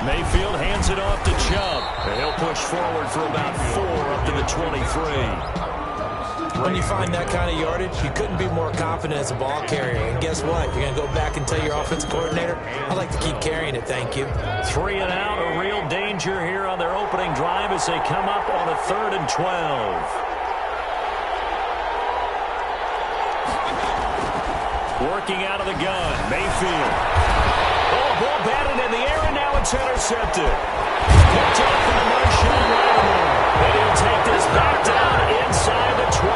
Mayfield hands it off to Chubb. He'll push forward for about 4 up to the 23. When you find that kind of yardage, you couldn't be more confident as a ball carrier. And guess what? You're going to go back and tell your offensive coordinator, I'd like to keep carrying it, thank you. 3 and out, a real danger here on their opening drive as they come up on a 3rd and 12. Working out of the gun, Mayfield. Oh, ball batted in the air, and now it's intercepted. Picked up by Marshawn Lattimore. And he'll take this back down inside the 20.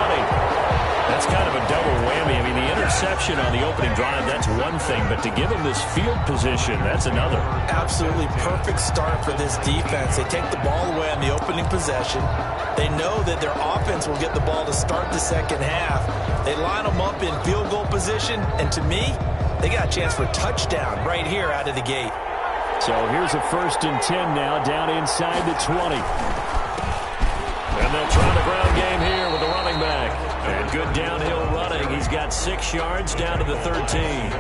That's kind of a double whammy. I mean, the interception on the opening drive, that's one thing. But to give him this field position, that's another. Absolutely perfect start for this defense. They take the ball away on the opening possession. They know that their offense will get the ball to start the second half. They line them up in field goal position. And to me, they got a chance for a touchdown right here out of the gate. So here's a 1st and 10 now, down inside the 20. And they'll try the ground game here with the running back. And good downhill running. He's got 6 yards down to the 13.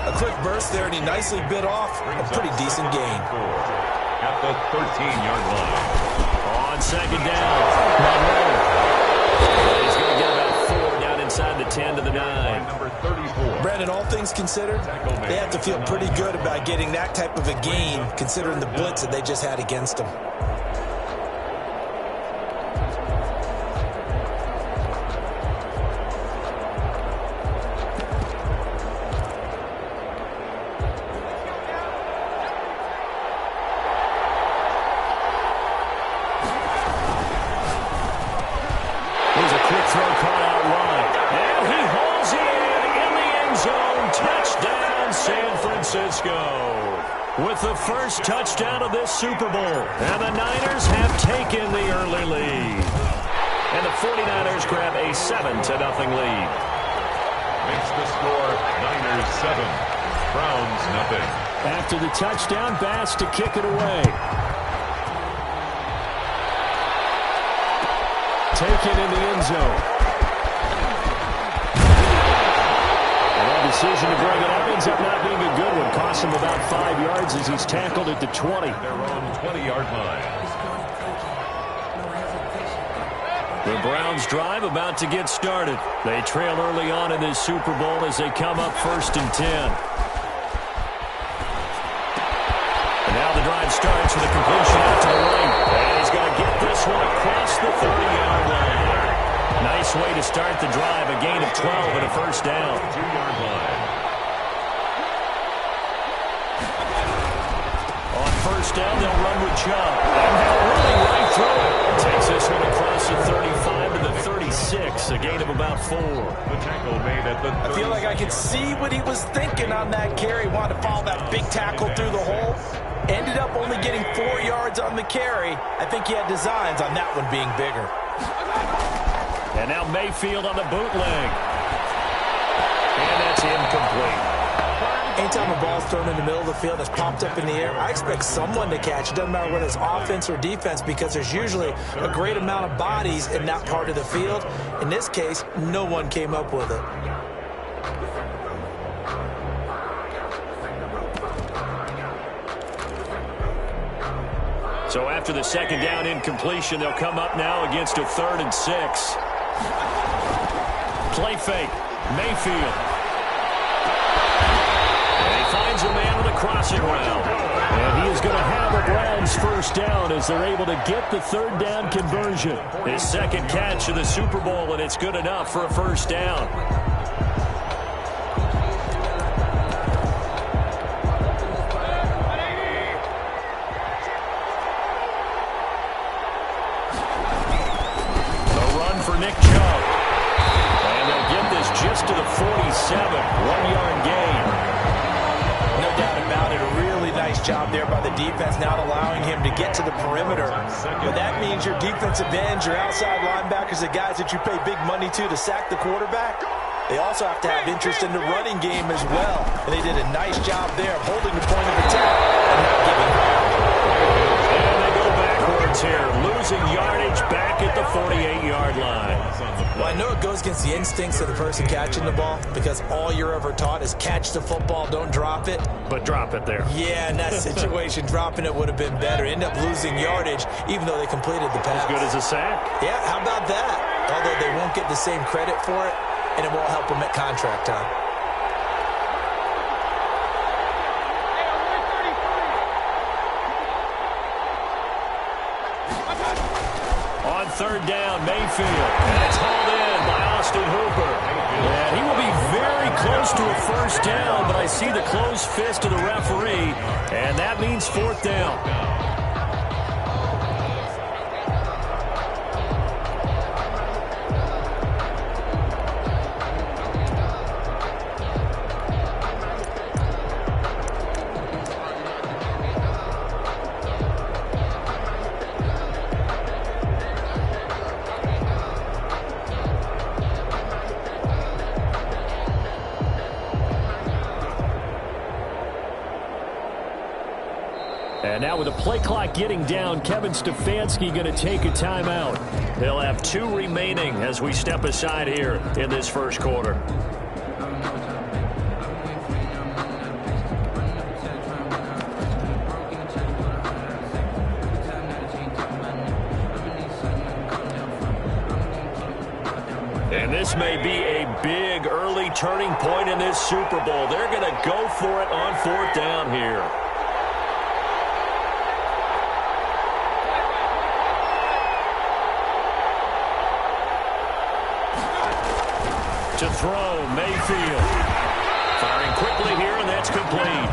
A quick burst there, and he nicely bit off a pretty decent gain. At the 13-yard line. On 2nd down. He's going to get about 4 down inside the 10 to the 9. Number 34. Brandon, all things considered, they have to feel pretty good about getting that type of a gain, considering the blitz that they just had against them. With the first touchdown of this Super Bowl. And the Niners have taken the early lead. And the 49ers grab a 7-0 lead. Makes the score Niners 7, Browns nothing. After the touchdown, Bass to kick it away. Taken in the end zone. Decision to bring it up ends up not being a good one. Costs him about 5 yards as he's tackled at the 20. Their own 20-yard line. The Browns drive about to get started. They trail early on in this Super Bowl as they come up 1st and 10. And now the drive starts with a completion out to the right. And he's going to get this one across the 30-yard line. Nice way to start the drive. A gain of 12 and a 1st down. 2-yard line. On 1st down, they'll run with Chubb. And they'll running right through it. Takes this one across the 35 to the 36. A gain of about 4. The tackle made at the 30. I feel like I could see what he was thinking on that carry. Wanted to follow that big tackle through the hole. Ended up only getting 4 yards on the carry. I think he had designs on that one being bigger. And now Mayfield on the bootleg. And that's incomplete. Anytime a ball's thrown in the middle of the field that's popped up in the air, I expect someone to catch. It doesn't matter whether it's offense or defense, because there's usually a great amount of bodies in that part of the field. In this case, no one came up with it. So after the 2nd down incompletion, they'll come up now against a 3rd and 6. Play fake. Mayfield. And he finds a man with a crossing route. And he is going to have a Browns 1st down as they're able to get the 3rd down conversion. His 2nd catch of the Super Bowl, and it's good enough for a 1st down. To the 47, 1-yard gain. No doubt about it. A really nice job there by the defense, not allowing him to get to the perimeter. But that means your defensive ends, your outside linebackers, the guys that you pay big money to sack the quarterback, they also have to have interest in the running game as well. And they did a nice job there of holding the point of attack and not giving ground. And they go backwards here, losing yardage back at the 48-yard line. Well, I know it goes against the instincts of the person catching the ball, because all you're ever taught is catch the football, don't drop it. but drop it there. Yeah, in that situation, dropping it would have been better. End up losing yardage, even though they completed the pass. As good as a sack. Yeah, how about that? Although they won't get the same credit for it, and it won't help them at contract time. On third down, Mayfield. And it's hauled in by Austin Hooper. And he will be very close to a first down, but I see the closed fist of the referee, and that means fourth down. And now with the play clock getting down, Kevin Stefanski going to take a timeout. They'll have 2 remaining as we step aside here in this first quarter. And this may be a big early turning point in this Super Bowl. They're going to go for it on fourth down here. To throw, Mayfield. Firing quickly here, and that's complete.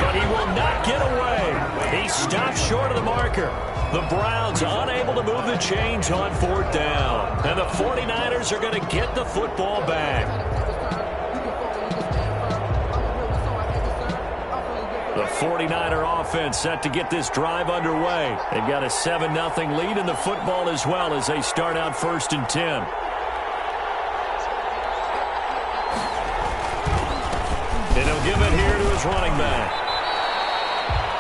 But he will not get away. He stopped short of the marker. The Browns unable to move the chains on fourth down. And the 49ers are going to get the football back. The 49er offense set to get this drive underway. They've got a 7-0 lead in the football as well as they start out 1st and 10. And he'll give it here to his running back.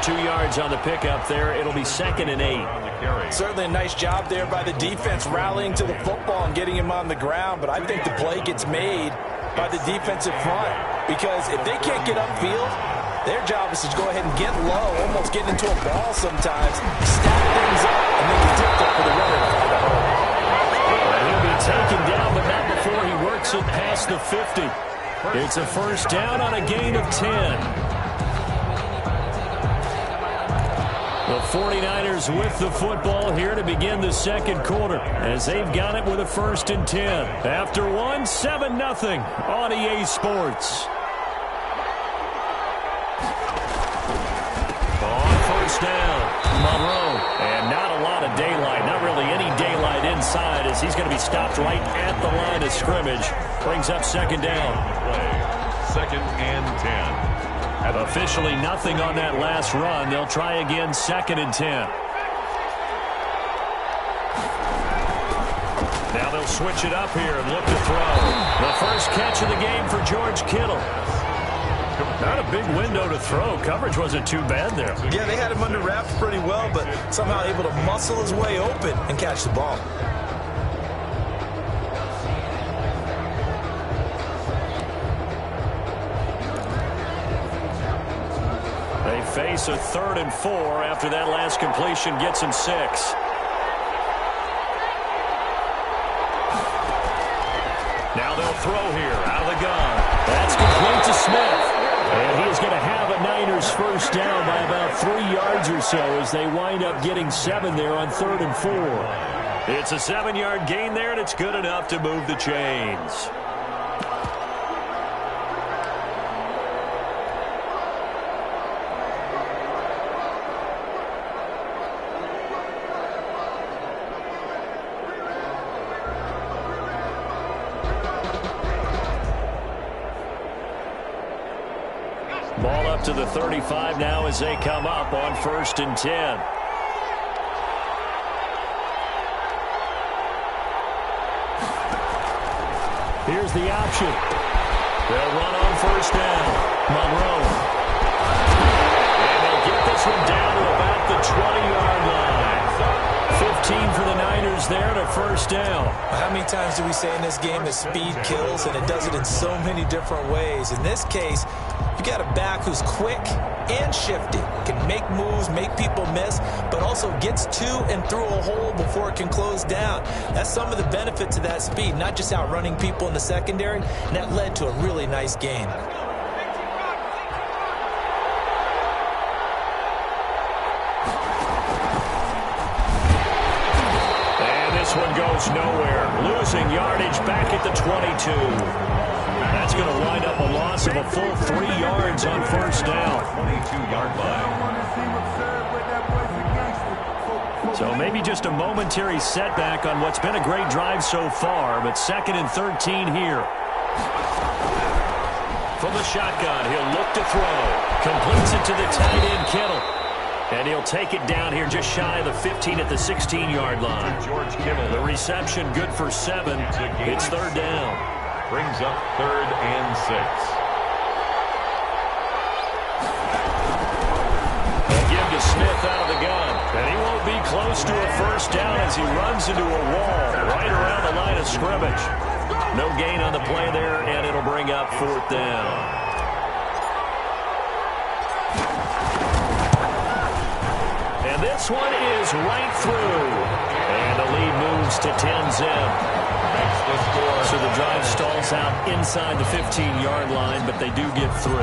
2 yards on the pickup there. It'll be 2nd and 8. Certainly a nice job there by the defense rallying to the football and getting him on the ground. But I think the play gets made by the defensive front. Because if they can't get upfield, their job is to go ahead and get low, almost get into a ball sometimes, stack things up, and then get tipped up for the runner. He'll be taken down, but not before he works it past the 50. It's a first down on a gain of 10. The 49ers with the football here to begin the second quarter as they've got it with a 1st and 10. After 7-0 on EA Sports. On first down, Monroe. And not a lot of daylight, not really any daylight inside as he's going to be stopped right at the line of scrimmage. Brings up 2nd down. 2nd and 10. Officially nothing on that last run. They'll try again 2nd and 10. Now they'll switch it up here and look to throw. The first catch of the game for George Kittle. Not a big window to throw. Coverage wasn't too bad there. Yeah, they had him under wraps pretty well, but somehow able to muscle his way open and catch the ball. They face a 3rd and 4 after that last completion gets him 6. Now they'll throw here out of the gun. That's complete to Smith. And he's going to have a Niners first down by about 3 yards or so as they wind up getting 7 there on 3rd and 4. It's a 7-yard gain there, and it's good enough to move the chains. Ball up to the 35 now as they come up on 1st and 10. Here's the option. They'll run on first down. Monroe. And they'll get this one down to about the 20-yard line. for the Niners there to first down. How many times do we say in this game that speed kills, and it does it in so many different ways? In this case, you got a back who's quick and shifty, can make moves, make people miss, but also gets to and through a hole before it can close down. That's some of the benefits of that speed, not just outrunning people in the secondary, and that led to a really nice game. This one goes nowhere. Losing yardage back at the 22. That's going to wind up a loss of a full 3 yards on first down. 22-yard line. So maybe just a momentary setback on what's been a great drive so far, but 2nd and 13 here. From the shotgun, he'll look to throw. Completes it to the tight end, Kittle. And he'll take it down here just shy of the 15 at the 16-yard line. George Kittle. The reception good for 7. It's 3rd down. Brings up 3rd and 6. They'll give to Smith out of the gun. And he won't be close to a first down as he runs into a wall right around the line of scrimmage. No gain on the play there, and it'll bring up 4th down. This one is right through. And the lead moves to 10-zip. That's the score. So the drive stalls out inside the 15-yard line, but they do get 3.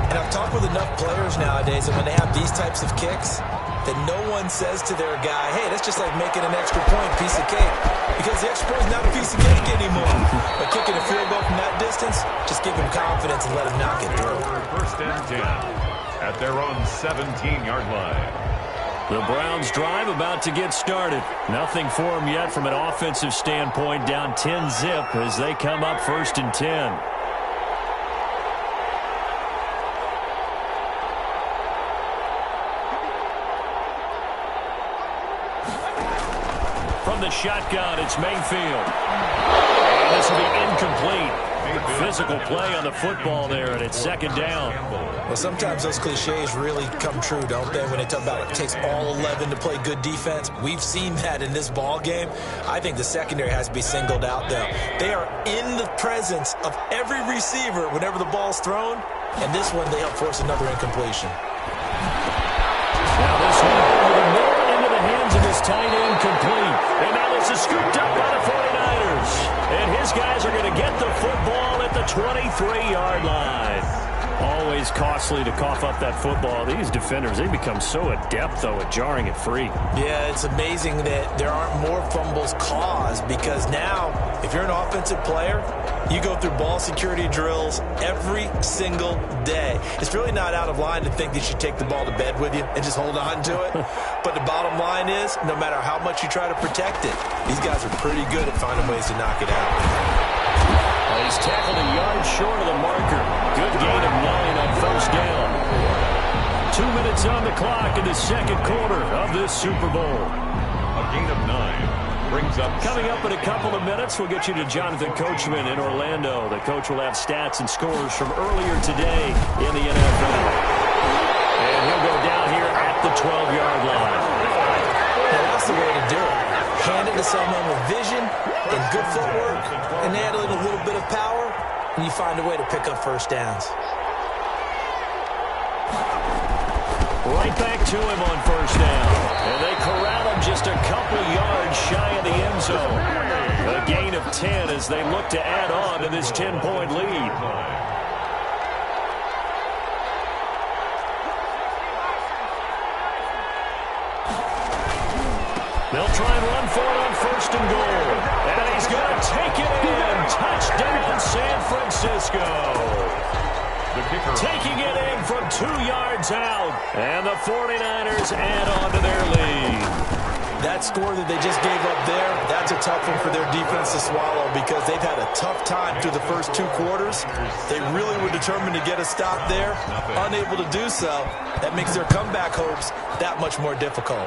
And I've talked with enough players nowadays that when they have these types of kicks, that no one says to their guy, hey, that's just like making an extra point, piece of cake. Because the extra point is not a piece of cake anymore. But kicking a field goal from that distance, just give him confidence and let him knock it through. 1st and 10 at their own 17-yard line. The Browns' drive about to get started. Nothing for them yet from an offensive standpoint, down 10-zip as they come up 1st and 10. From the shotgun, it's Mayfield. And this will be incomplete. Physical play on the football there, and it's 2nd down. Well, sometimes those cliches really come true, don't they? When they talk about it takes all 11 to play good defense. We've seen that in this ball game. I think the secondary has to be singled out, though. They are in the presence of every receiver whenever the ball's thrown, and this one they help force another incompletion. Now this one more into the hands of his tight end complete. And now this is scooped up by the 49ers. And his guys are going to get the football at the 23-yard line. Always costly to cough up that football. These defenders, they become so adept, though, at jarring it free. Yeah, it's amazing that there aren't more fumbles caused because now, if you're an offensive player, you go through ball security drills every single day. It's really not out of line to think that you should take the ball to bed with you and just hold on to it. But the bottom line is, no matter how much you try to protect it, these guys are pretty good at finding ways to knock it out. He's tackled a yard short of the marker. Good gain of 9 on first down. 2 minutes on the clock in the 2nd quarter of this Super Bowl. A gain of 9 brings up. Coming up in a couple of minutes, we'll get you to Jonathan Coachman in Orlando. The coach will have stats and scores from earlier today in the NFL. And he'll go down here at the 12-yard line. Well, that's the way to do it. Hand it to someone with vision and good footwork, and add a little bit of power, and you find a way to pick up first downs. Right back to him on first down. And they corral him just a couple yards shy of the end zone. A gain of 10 as they look to add on to this 10-point lead. They'll try and run for it on 1st and goal. And he's going to take it in. Touchdown, San Francisco. Taking it in from 2 yards out. And the 49ers add on to their lead. That score that they just gave up there, that's a tough one for their defense to swallow because they've had a tough time through the first 2 quarters. They really were determined to get a stop there. Unable to do so, that makes their comeback hopes that much more difficult.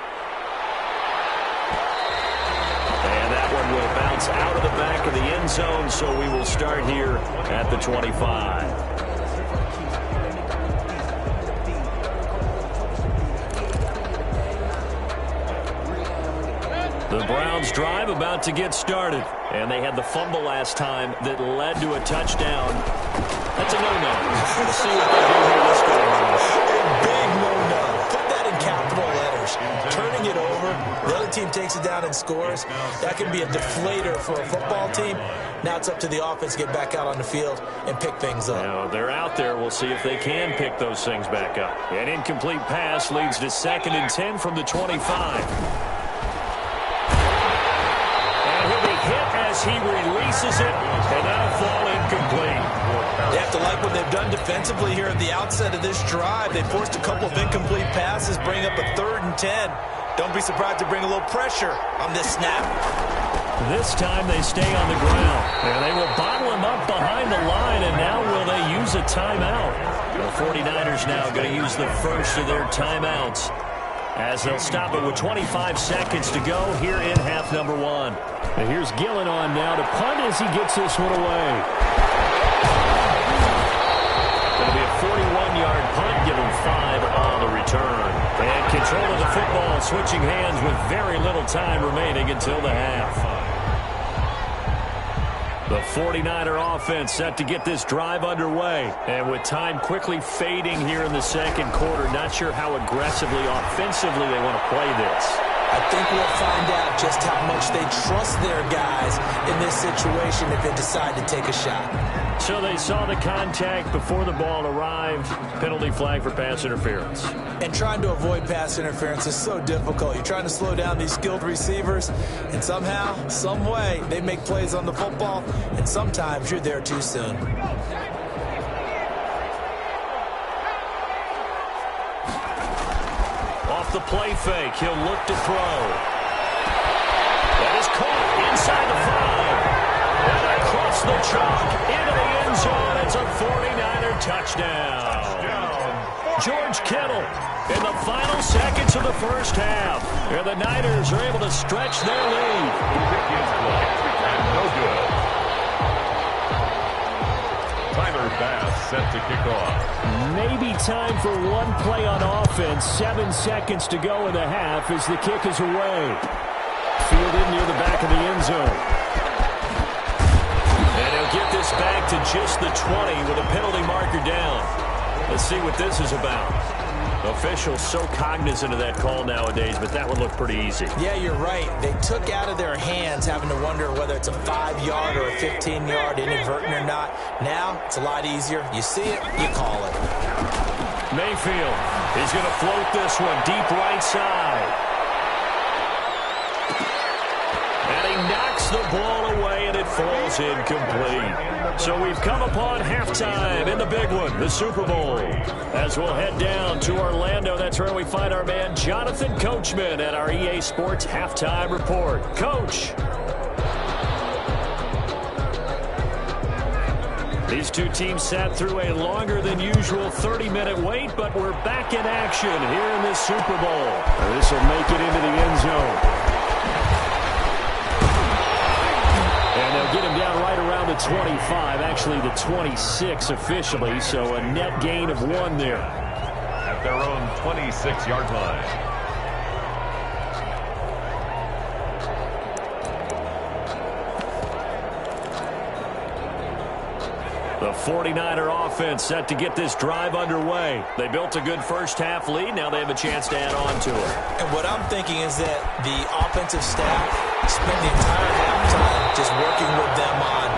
And that one will bounce out of the back of the end zone, so we will start here at the 25. The Browns drive about to get started. And they had the fumble last time that led to a touchdown. That's a no-no. Let's see what they do here this go around. Big no-no. Put that in capital letters. Turning it over, the other team takes it down and scores. That can be a deflator for a football team. Now it's up to the offense to get back out on the field and pick things up. Now, they're out there. We'll see if they can pick those things back up. An incomplete pass leads to 2nd and 10 from the 25. As he releases it, and that'll fall incomplete. They have to like what they've done defensively here at the outset of this drive. They forced a couple of incomplete passes, bring up a 3rd and 10. Don't be surprised to bring a little pressure on this snap. This time they stay on the ground. And they will bottle him up behind the line, and now will they use a timeout? The 49ers now going to use the first of their timeouts, as they'll stop it with 25 seconds to go here in half number 1. And here's Gillen on now to punt as he gets this one away. Going to be a 41-yard punt, give him 5 on the return. And control of the football, switching hands with very little time remaining until the half. The 49er offense set to get this drive underway. And with time quickly fading here in the second quarter, not sure how aggressively, offensively they want to play this. I think we'll find out just how much they trust their guys in this situation if they decide to take a shot. So they saw the contact before the ball arrived. Penalty flag for pass interference. And trying to avoid pass interference is so difficult. You're trying to slow down these skilled receivers, and somehow, some way, they make plays on the football, and sometimes you're there too soon. Off the play fake, he'll look to throw. That is caught inside the 5. And across the chalk, into the end zone. It's a 49er touchdown. George Kittle in the final seconds of the first half. And the Niners are able to stretch their lead. No good. Tyler Bass set to kick off. Maybe time for one play on offense. 7 seconds to go in the half as the kick is away. Fielded near the back of the end zone. And he'll get this back to just the 20 with a penalty marker down. Let's see what this is about. Officials so cognizant of that call nowadays, but that would look pretty easy. Yeah, you're right. They took out of their hands having to wonder whether it's a 5-yard or a 15-yard inadvertent or not. Now, it's a lot easier. You see it, you call it. Mayfield, he's going to float this one deep right side. And he knocks the ball away, and it falls incomplete. So we've come upon halftime in the big one, the Super Bowl. As we'll head down to Orlando, that's where we find our man Jonathan Coachman at our EA Sports Halftime Report. Coach. These two teams sat through a longer than usual 30-minute wait, but we're back in action here in this Super Bowl. This will make it into the end zone. And they'll get him down right around the 25, actually the 26 officially, so a net gain of 1 there. At their own 26-yard line. The 49er offense set to get this drive underway. They built a good first-half lead. Now they have a chance to add on to it. And what I'm thinking is that the offensive staff spent the entire halftime just working with them on,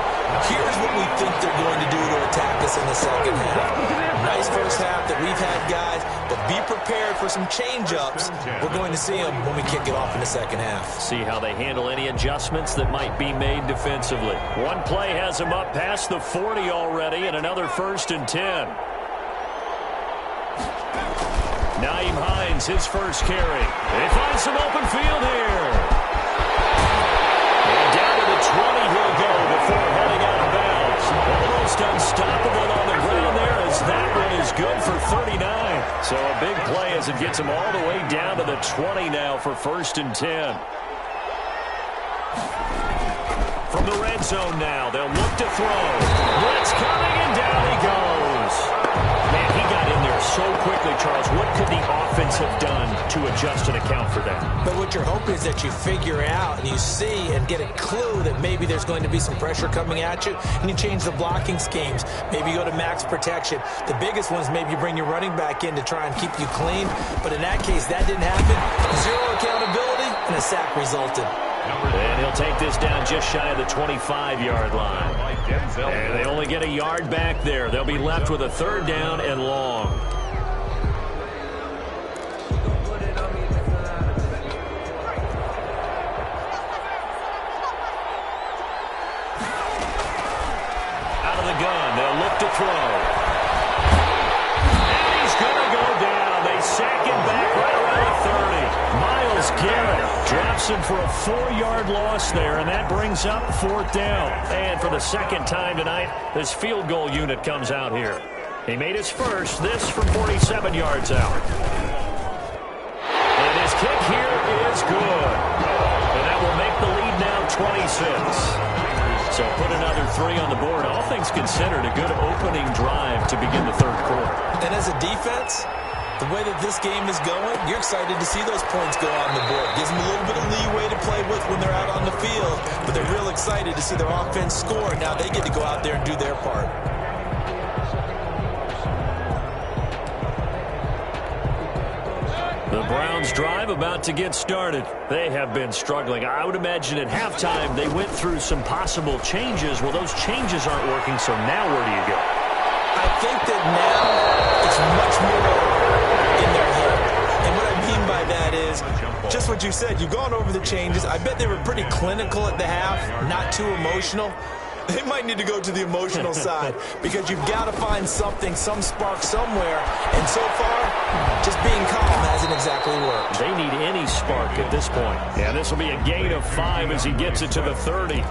here's what we think they're going to do to attack us in the second half. Nice first half that we've had, guys, but be prepared for some change-ups. We're going to see them when we kick it off in the second half. See how they handle any adjustments that might be made defensively. One play has them up past the 40 already, and another 1st and 10. Nyheim Hines, his first carry. They find some open field here. And down to the 20 he'll go before heading out of bounds. Almost unstoppable on the ground there, as that one is good for 39. So a big play as it gets him all the way down to the 20 now for 1st and 10. From the red zone now, they'll look to throw. Blitz coming, and down he goes. Man, he got in there so quickly, Charles. What could the offense have done to adjust and account for that? But what you're hoping is that you figure out and you see and get a clue that maybe there's going to be some pressure coming at you, and you change the blocking schemes. Maybe you go to max protection. The biggest one is maybe you bring your running back in to try and keep you clean. But in that case, that didn't happen. Zero accountability, and a sack resulted. And he'll take this down just shy of the 25-yard line. And they only get a yard back there. They'll be left with a 3rd down and long. Out of the gun, they'll look to throw. And he's going to go down. They sack him back right around the 30. Myles Garrett drops him for a 4-yard loss there, and that brings up 4th down. And for the second time tonight, this field goal unit comes out here. He made his first, this from 47 yards out. And his kick here is good. And that will make the lead now 26. So put another 3 on the board. All things considered, a good opening drive to begin the 3rd quarter. And as a defense, the way that this game is going, you're excited to see those points go on the board. Gives them a little bit of leeway to play with when they're out on the field, but they're real excited to see their offense score. Now they get to go out there and do their part. The Browns drive about to get started. They have been struggling. I would imagine at halftime they went through some possible changes. Well, those changes aren't working, so now where do you go? I think that now it's much more in their head. And what I mean by that is just what you said. You've gone over the changes. I bet they were pretty clinical at the half, not too emotional. They might need to go to the emotional side because you've got to find something, some spark somewhere. And so far, just being calm hasn't exactly worked. They need any spark at this point. Yeah, this will be a gain of 5 as he gets it to the 30.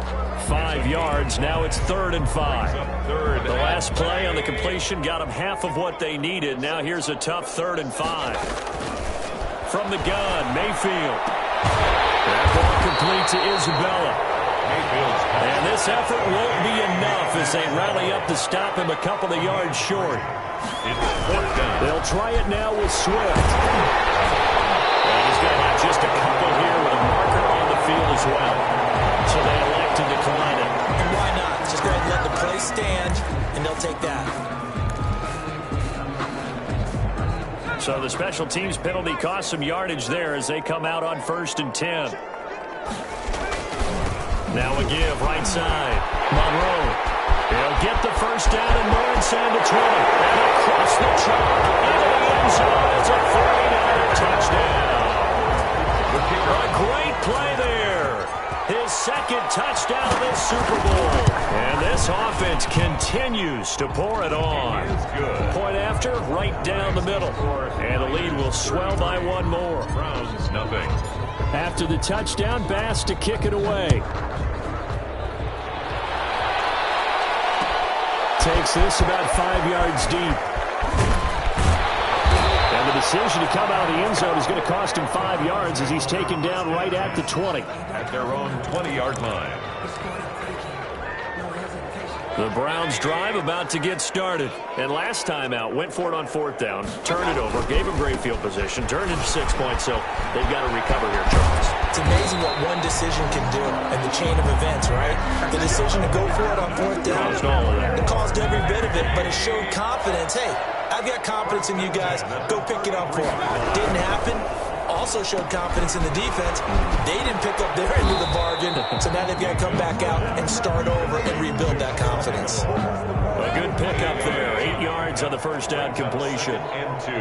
5 yards. Now it's 3rd and 5. The last play on the completion got them half of what they needed. Now here's a tough 3rd and 5. From the gun, Mayfield. That ball complete to Isabella. And this effort won't be enough as they rally up to stop him a couple of yards short. They'll try it now with Swift. And he's going to have just a couple here with a marker on the field as well. So they elect to decline it. And why not? Just go ahead and let the play stand, and they'll take that. So the special teams penalty cost some yardage there as they come out on 1st and 10. Now a give, right side. Monroe. He'll get the 1st down and more inside the 20. And across the chalk into the end zone. It's a 49er touchdown. A great play there. His 2nd touchdown of this Super Bowl. And this offense continues to pour it on. Point after, right down the middle. And the lead will swell by 1 more. Browns, nothing. After the touchdown, Bass to kick it away. Takes this about 5 yards deep. And the decision to come out of the end zone is going to cost him 5 yards as he's taken down right at the 20. At their own 20-yard line. The Browns drive about to get started. And last time out, went for it on 4th down, turned it over, gave him great field position, turned into 6 points, so they've got to recover here, Charles. It's amazing what one decision can do in the chain of events, right? The decision to go for it on 4th down, Caused all of that. it caused every bit of it, but it showed confidence. Hey, I've got confidence in you guys. Go pick it up for them. Didn't happen. Also showed confidence in the defense. They didn't pick up their end of the bargain, so now they've got to come back out and start over and rebuild that confidence. A good pickup there. 8 yards on the 1st down completion. And 2.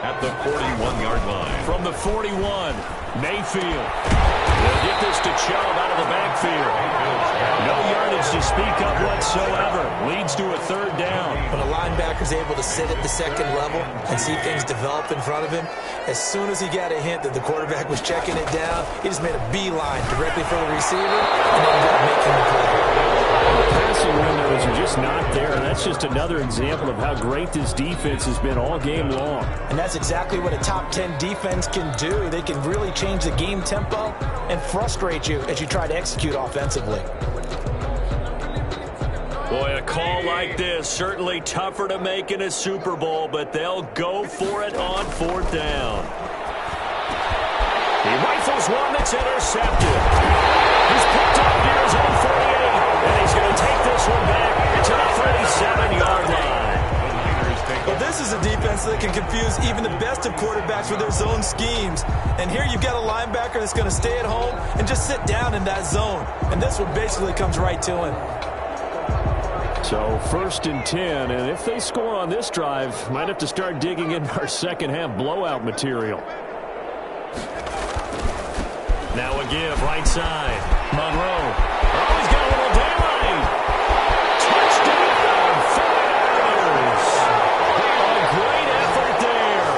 At the 41-yard line. From the 41, Mayfield. They'll get this to Chubb out of the backfield. No yardage to speak of whatsoever. Leads to a 3rd down. When a linebacker's able to sit at the 2nd level and see things develop in front of him, as soon as he got a hint that the quarterback was checking it down, he just made a beeline directly for the receiver and ended up making the play. Passing windows are just not there. That's just another example of how great this defense has been all game long. And that's exactly what a top 10 defense can do. They can really change the game tempo and frustrate you as you try to execute offensively. Boy, a call like this, certainly tougher to make in a Super Bowl, but they'll go for it on 4th down. He rifles one that's intercepted. He's picked up near his own 48, and he's going to take this one back to the 37-yard line. Well, this is a defense that can confuse even the best of quarterbacks with their zone schemes. And here you've got a linebacker that's going to stay at home and just sit down in that zone. And this one basically comes right to him. So 1st and 10, and if they score on this drive, might have to start digging into our second-half blowout material. Now a give, right side. Monroe. Oh, he's got a little daylight. Touchdown, 49ers. A great effort there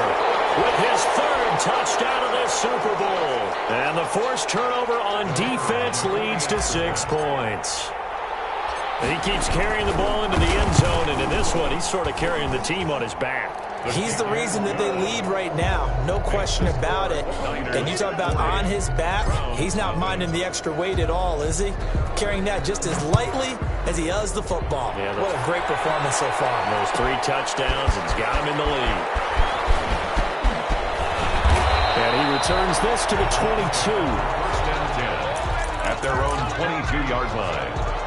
with his 3rd touchdown of the Super Bowl. And the forced turnover on defense leads to 6 points. He keeps carrying the ball into the end zone, and in this one, he's sort of carrying the team on his back. He's the reason that they lead right now, no question about it. And you talk about on his back, he's not minding the extra weight at all, is he? Carrying that just as lightly as he does the football. Yeah, what a great performance so far. Those 3 touchdowns, it's got him in the lead. And he returns this to the 22. 1st and 10 at their own 22-yard line.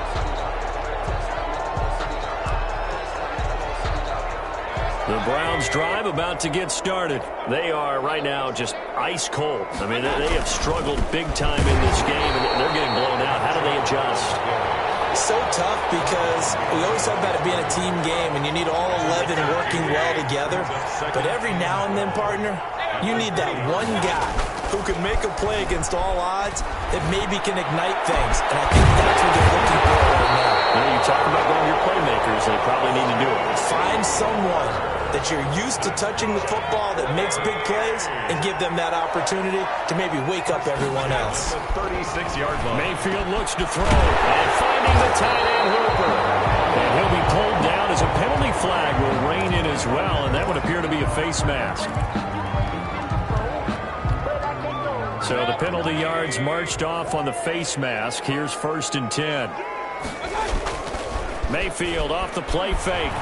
The Browns drive about to get started. They are right now just ice cold. I mean, they have struggled big time in this game, and they're getting blown out. How do they adjust? So tough because we always talk about it being a team game, and you need all 11 working well together. But every now and then, partner, you need that one guy who can make a play against all odds that maybe can ignite things. And I think that's what they're looking for right now. When you talk about going your playmakers, they probably need to do it. Find someone that you're used to touching the football that makes big plays and give them that opportunity to maybe wake up everyone else. 36-yard line. Mayfield looks to throw and finding the tight end Hooper. And he'll be pulled down as a penalty flag will rein in as well, and that would appear to be a face mask. So the penalty yards marched off on the face mask. Here's 1st and 10. Mayfield off the play fake.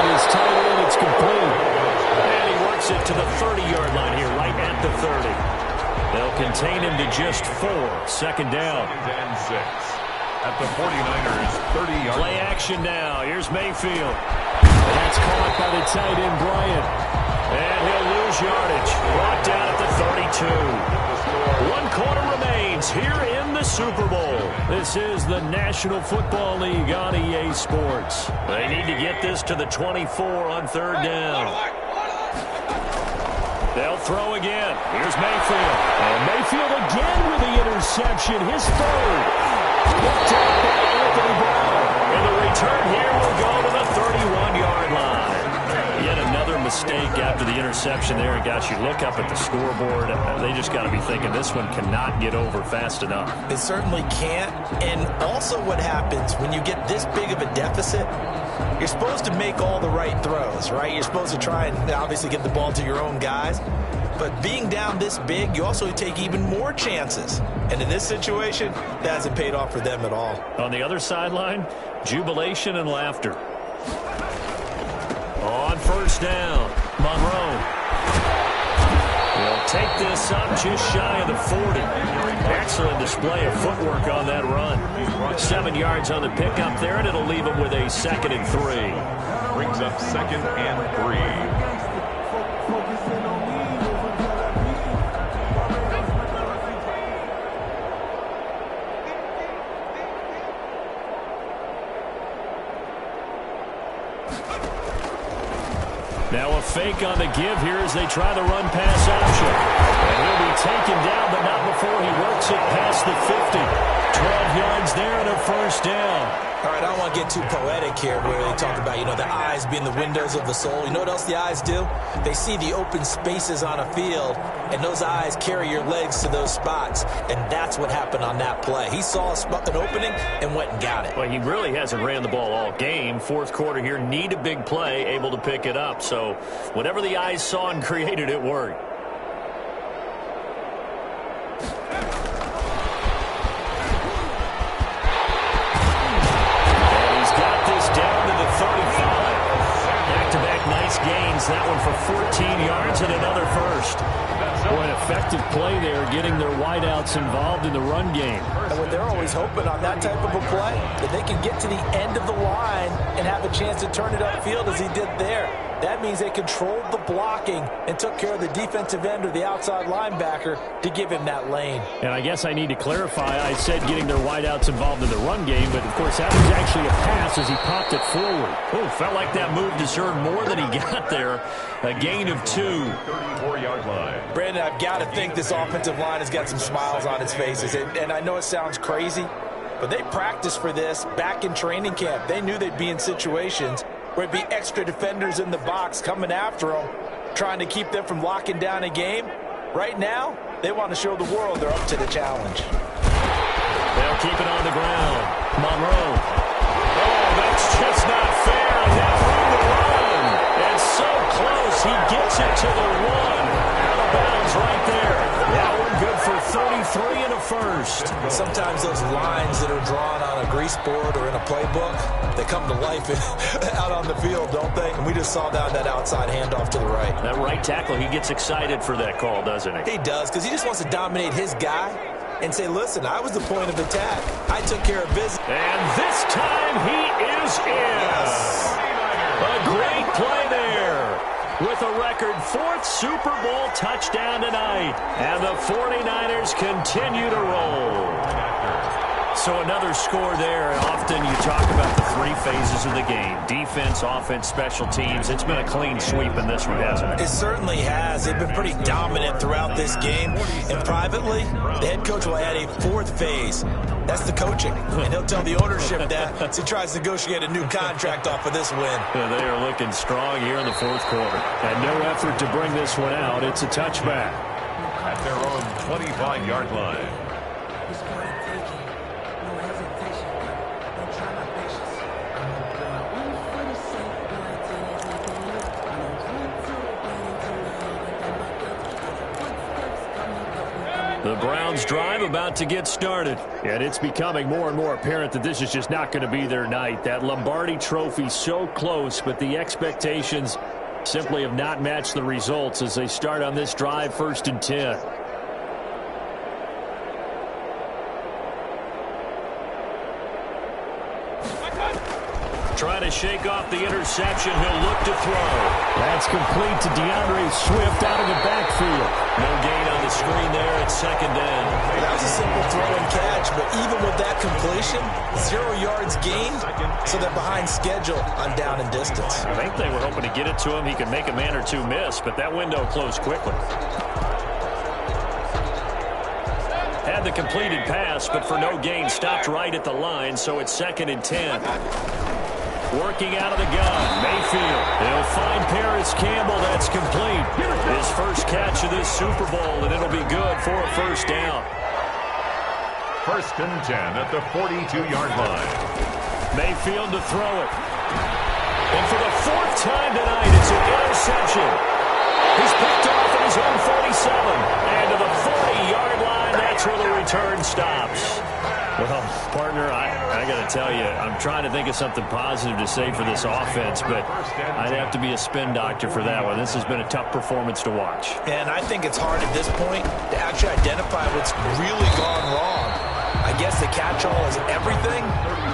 Is tight end, it's complete. And he works it to the 30-yard line here, right at the 30. They'll contain him to just 4. 2nd down. 2nd and 6 at the 49ers' 30-yard line. Play action now. Here's Mayfield. And that's caught by the tight end, Bryant. And he'll lose yardage. Brought down at the 32. 1 quarter remains here in the Super Bowl. This is the National Football League on EA Sports. They need to get this to the 24 on 3rd down. They'll throw again. Here's Mayfield. And Mayfield again with the interception. His 3rd. Picked up by Anthony Brown. And the return here will go to the 31-yard line. Yet another mistake after the interception there. And gosh, you look up at the scoreboard, they just got to be thinking this one cannot get over fast enough. It certainly can't. And also what happens when you get this big of a deficit, you're supposed to make all the right throws, right? You're supposed to try and obviously get the ball to your own guys. But being down this big, you also take even more chances. And in this situation, that hasn't paid off for them at all. On the other sideline, jubilation and laughter. On 1st down, Monroe. Will take this up just shy of the 40. Excellent display of footwork on that run. 7 yards on the pickup there, and it'll leave him with a 2nd and 3. Brings up 2nd and 3. Now a fake on the give here as they try the run pass option. And he'll be taken down, but not before he works it past the 50. 12 yards there and a 1st down. All right, I don't want to get too poetic here where they talk about, the eyes being the windows of the soul. You know what else the eyes do? They see the open spaces on a field, and those eyes carry your legs to those spots. And that's what happened on that play. He saw an opening and went and got it. Well, he really hasn't ran the ball all game. 4th quarter here, need a big play, able to pick it up. So whatever the eyes saw and created, it worked. has that one for 14 yards and another first. Boy, an effective play there, getting their wideouts involved in the run game. And what they're always hoping on that type of a play, that they can get to the end of the line and have a chance to turn it upfield as he did there. That means they controlled the blocking and took care of the defensive end or the outside linebacker to give him that lane. And I guess I need to clarify, I said getting their wideouts involved in the run game, but of course that was actually a pass as he popped it forward. Oh, felt like that move deserved more than he got there. A gain of 2. 34-yard line. Brandon, I've got to think this offensive line has got some smiles on its faces. And I know it sounds crazy, but they practiced for this back in training camp. They knew they'd be in situations where it'd be extra defenders in the box coming after them, trying to keep them from locking down a game. Right now, they want to show the world they're up to the challenge. They'll keep it on the ground. Monroe. Oh, that's just not fair. And now on the run. And so close. He gets it to the 1. Out of bounds right there. That one good for 33 and a first. Sometimes those lines that are drawn on a grease board or in a playbook, they come to life out on the field, don't they? And we just saw that outside handoff to the right. That right tackle, he gets excited for that call, doesn't he? He does, because he just wants to dominate his guy and say, listen, I was the point of attack. I took care of business. And this time he is in. Yes. A great play there. With a record 4th Super Bowl touchdown tonight. And the 49ers continue to roll. So another score there. And often you talk about the 3 phases of the game. Defense, offense, special teams. It's been a clean sweep in this one, hasn't it? It certainly has. They've been pretty dominant throughout this game. And privately, the head coach will add a 4th phase. That's the coaching. And he'll tell the ownership that as he tries to negotiate a new contract off of this win. Yeah, they are looking strong here in the 4th quarter. And no effort to bring this one out. It's a touchback. At their own 25-yard line. The Browns drive about to get started. And it's becoming more and more apparent that this is just not going to be their night. That Lombardi trophy so close, but the expectations simply have not matched the results as they start on this drive 1st and 10. Trying to shake off the interception. He'll look to throw. That's complete to DeAndre Swift out of the backfield. No gain on the screen there at 2nd down. That was a simple throw and catch, but even with that completion, 0 yards gained, so they're behind schedule on down and distance. I think they were hoping to get it to him. He could make a man or 2 miss, but that window closed quickly. Had the completed pass, but for no gain, stopped right at the line, so it's 2nd and 10. Working out of the gun, Mayfield. They'll find Paris Campbell. That's complete. His first catch of this Super Bowl, and it'll be good for a 1st down. 1st and 10 at the 42-yard line. Mayfield to throw it. And for the 4th time tonight, it's an interception. He's picked off at his own 47. And to the 40-yard line, that's where the return stops. Well, partner, I got to tell you, I'm trying to think of something positive to say for this offense, but I'd have to be a spin doctor for that one. This has been a tough performance to watch. And I think it's hard at this point to actually identify what's really gone wrong. I guess the catch-all is everything.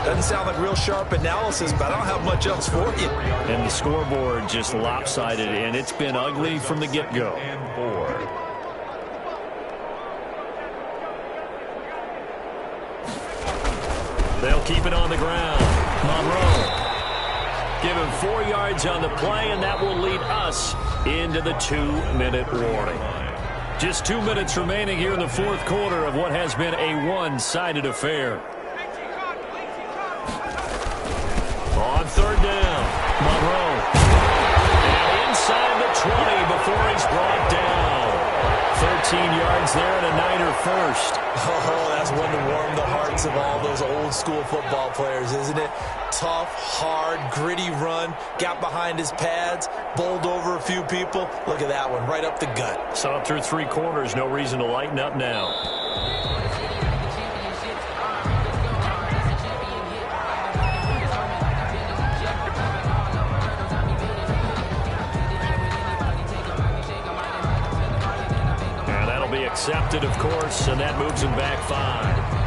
Doesn't sound like real sharp analysis, but I don't have much else for you. And the scoreboard just lopsided, and it's been ugly from the get-go. And 4. They'll keep it on the ground. Monroe. Give him 4 yards on the play, and that will lead us into the 2-minute warning. Just 2 minutes remaining here in the 4th quarter of what has been a one-sided affair. On 3rd down, Monroe. And inside the 20 before he's brought down. 13 yards there and a Niner first. Oh, that's one to warm the hearts of all those old school football players, isn't it? Tough, hard, gritty run. Got behind his pads, bowled over a few people. Look at that one, right up the gut. Saw it through 3 quarters. No reason to lighten up now. intercepted, of course, and that moves him back 5.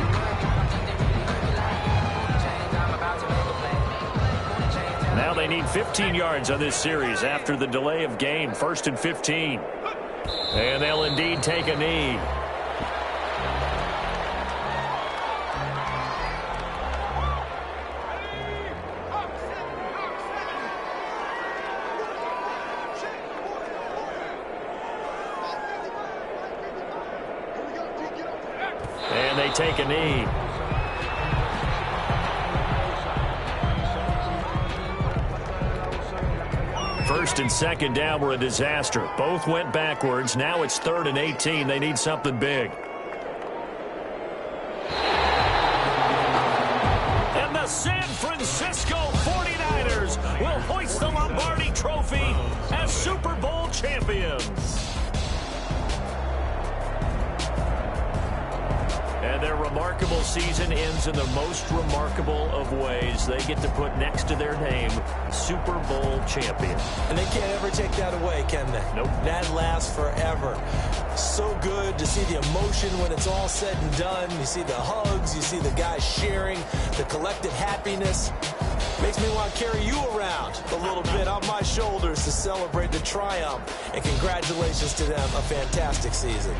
Now they need 15 yards on this series after the delay of game. 1st and 15. And they'll indeed take a knee. And they take a knee. First and second down were a disaster. Both went backwards. Now it's 3rd and 18. They need something big. And the San Francisco 49ers will hoist the Lombardi Trophy as Super Bowl champions. And their remarkable season ends in the most remarkable of ways. They get to put next to their name, Super Bowl champion. And they can't ever take that away, can they? Nope. That lasts forever. So good to see the emotion when it's all said and done. You see the hugs, you see the guys sharing, the collective happiness. Makes me want to carry you around a little bit on my shoulders to celebrate the triumph. And congratulations to them, a fantastic season.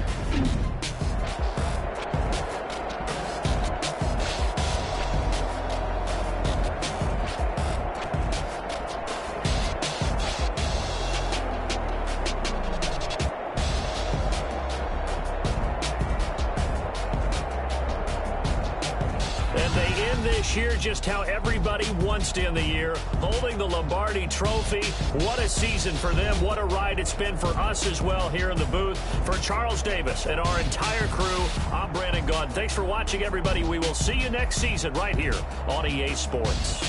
Year just how everybody wants to end the year, holding the Lombardi Trophy. What a season for them. What a ride it's been for us as well here in the booth. For Charles Davis and our entire crew, I'm Brandon Gaudin. Thanks for watching, everybody. We will see you next season right here on EA Sports.